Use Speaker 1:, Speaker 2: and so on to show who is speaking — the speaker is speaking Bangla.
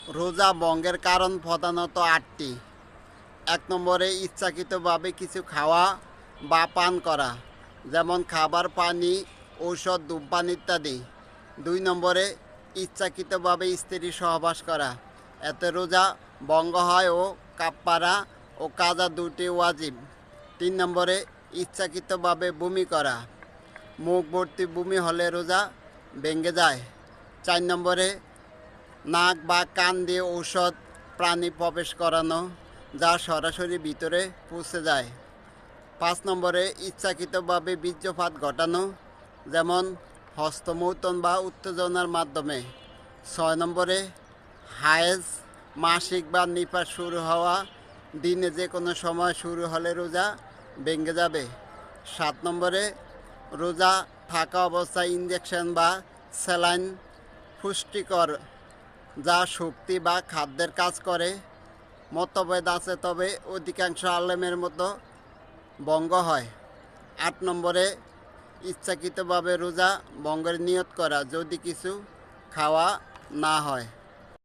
Speaker 1: রোজা ভঙ্গের কারণ প্রধানত ৮টি। ১ নম্বরে ইচ্ছাকৃতভাবে কিছু খাওয়া বা পান করা, যেমন খাবার, পানি, ঔষধ, ধূমপান ইত্যাদি। ২ নম্বরে ইচ্ছাকৃতভাবে স্ত্রীর সহবাস করা, এতে রোজা ভঙ্গ হয় ও কাফফারা ও কাজা দুটি ওয়াজিব। ৩ নম্বরে ইচ্ছাকৃতভাবে বমি করা, মুখ ভর্তি বমি হলে রোজা ভেঙে যায়। ৪ নম্বরে নাক বা কান দিয়ে ঔষধ প্রাণী প্রবেশ করানো, যা সরাসরি ভিতরে পৌঁছে যায়। ৫ নম্বরে ইচ্ছাকৃতভাবে বীর্যপাত ঘটানো, যেমন হস্তমৈথুন বা উত্তেজনার মাধ্যমে। ৬ নম্বরে হায়েজ, মাসিক বা নিপাত শুরু হওয়া, দিনে যে কোনো সময় শুরু হলে রোজা ভেঙে যাবে। ৭ নম্বরে রোজা থাকা অবস্থায় ইনজেকশন বা স্যালাইন পুষ্টিকর, যা শক্তি বা খাদ্যের কাজ করে। মতভেদ আছে, তবে অধিকাংশ আলেমের মতো ভঙ্গ হয়। ৮ নম্বরে ইচ্ছাকৃতভাবে রোজা ভঙ্গের নিয়ত করা, যদি কিছু খাওয়া না হয়।